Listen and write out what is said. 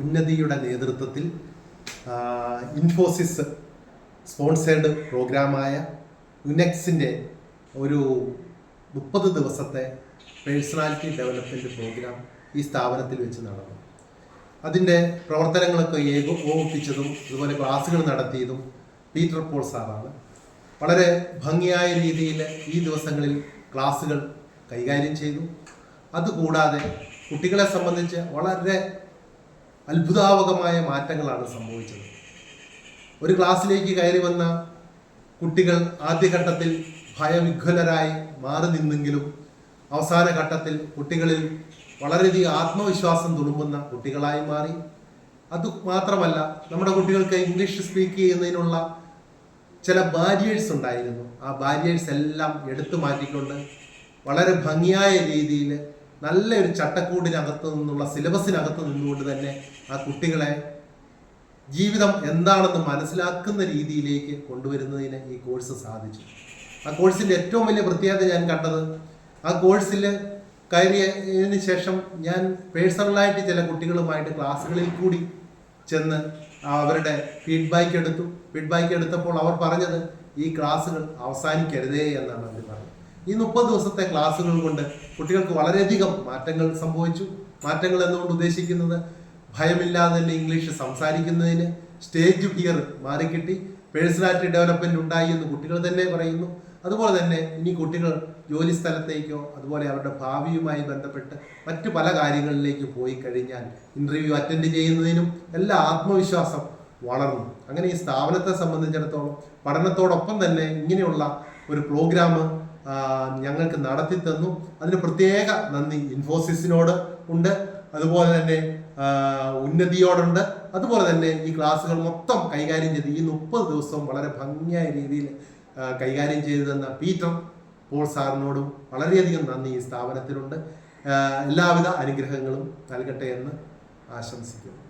ഉന്നതിയുടെ നേതൃത്വത്തിൽ ഇൻഫോസിസ് സ്പോൺസേർഡ് പ്രോഗ്രാമായ യുനെക്സിൻ്റെ ഒരു 30 ദിവസത്തെ പേഴ്സണാലിറ്റി ഡെവലപ്മെൻറ്റ് പ്രോഗ്രാം ഈ സ്ഥാപനത്തിൽ വെച്ച് നടന്നു. അതിൻ്റെ പ്രവർത്തനങ്ങളൊക്കെ ഏകോപിപ്പിച്ചതും അതുപോലെ ക്ലാസ്സുകൾ നടത്തിയതും പീറ്റർ പോൾ സാറാണ്. വളരെ ഭംഗിയായ രീതിയിൽ ഈ ദിവസങ്ങളിൽ ക്ലാസ്സുകൾ കൈകാര്യം ചെയ്തു. അതുകൂടാതെ കുട്ടികളെ സംബന്ധിച്ച് വളരെ അത്ഭുതാവഹമായ മാറ്റങ്ങളാണ് സംഭവിച്ചത്. ഒരു ക്ലാസ്സിലേക്ക് കയറി വന്ന കുട്ടികൾ ആദ്യഘട്ടത്തിൽ ഭയവിഹ്വലരായി മാറി നിന്നെങ്കിലും അവസാന ഘട്ടത്തിൽ കുട്ടികളിൽ വളരെയധികം ആത്മവിശ്വാസം തുളുമ്പുന്ന കുട്ടികളായി മാറി. അതുമാത്രമല്ല, നമ്മുടെ കുട്ടികൾക്ക് ഇംഗ്ലീഷ് സ്പീക്ക് ചെയ്യുന്നതിനുള്ള ചില ബാരിയേഴ്സ് ഉണ്ടായിരുന്നു. ആ ബാരിയേഴ്സ് എല്ലാം എടുത്തു മാറ്റിക്കൊണ്ട് വളരെ ഭംഗിയായ രീതിയിൽ നല്ലൊരു ചട്ടക്കൂടിനകത്ത് നിന്നുള്ള സിലബസിനകത്ത് നിന്നുകൊണ്ട് തന്നെ ആ കുട്ടികളെ ജീവിതം എന്താണെന്ന് മനസ്സിലാക്കുന്ന രീതിയിലേക്ക് കൊണ്ടുവരുന്നതിന് ഈ കോഴ്സ് സാധിച്ചു. ആ കോഴ്സിൻ്റെ ഏറ്റവും വലിയ പ്രത്യേകത ഞാൻ കണ്ടത്, ആ കോഴ്സിൽ കയറിയതിന് ശേഷം ഞാൻ പേഴ്സണലായിട്ട് ചില കുട്ടികളുമായിട്ട് ക്ലാസ്സുകളിൽ കൂടി ചെന്ന് അവരുടെ ഫീഡ്ബാക്ക് എടുത്തപ്പോൾ അവർ പറഞ്ഞത് ഈ ക്ലാസ്സുകൾ അവസാനിക്കരുതേ എന്നാണ് അവർ പറഞ്ഞത്. ഈ 30 ദിവസത്തെ ക്ലാസ്സുകൾ കൊണ്ട് കുട്ടികൾക്ക് വളരെയധികം മാറ്റങ്ങൾ സംഭവിച്ചു. മാറ്റങ്ങൾ എന്നുകൊണ്ട് ഉദ്ദേശിക്കുന്നത് ഭയമില്ലാതെ തന്നെ ഇംഗ്ലീഷ് സംസാരിക്കുന്നതിന് സ്റ്റേജ് ഫിയർ മാറിക്കിട്ടി, പേഴ്സണാലിറ്റി ഡെവലപ്മെൻറ്റ് ഉണ്ടായി എന്ന് കുട്ടികൾ തന്നെ പറയുന്നു. അതുപോലെ തന്നെ ഇനി കുട്ടികൾ ജോലി സ്ഥലത്തേക്കോ അതുപോലെ അവരുടെ ഭാവിയുമായി ബന്ധപ്പെട്ട് മറ്റു പല കാര്യങ്ങളിലേക്ക് പോയി കഴിഞ്ഞാൽ ഇൻ്റർവ്യൂ അറ്റൻഡ് ചെയ്യുന്നതിനും എല്ലാ ആത്മവിശ്വാസം വളർന്നു. അങ്ങനെ ഈ സ്ഥാപനത്തെ സംബന്ധിച്ചിടത്തോളം പഠനത്തോടൊപ്പം തന്നെ ഇങ്ങനെയുള്ള ഒരു പ്രോഗ്രാം ഞങ്ങൾക്ക് നടത്തി തന്നു. അതിന് പ്രത്യേക നന്ദി ഇൻഫോസിസിനോട് ഉണ്ട്, അതുപോലെ തന്നെ ഉന്നതിയോടുണ്ട്. അതുപോലെ തന്നെ ഈ ക്ലാസ്സുകൾ മൊത്തം കൈകാര്യം ചെയ്ത് ഈ 30 ദിവസവും വളരെ ഭംഗിയായ രീതിയിൽ കൈകാര്യം ചെയ്തു തന്ന പീറ്റർ പോൾ സാറിനോടും വളരെയധികം നന്ദി ഈ സ്ഥാപനത്തിനുണ്ട്. എല്ലാവിധ അനുഗ്രഹങ്ങളും നൽകട്ടെ എന്ന് ആശംസിക്കുന്നു.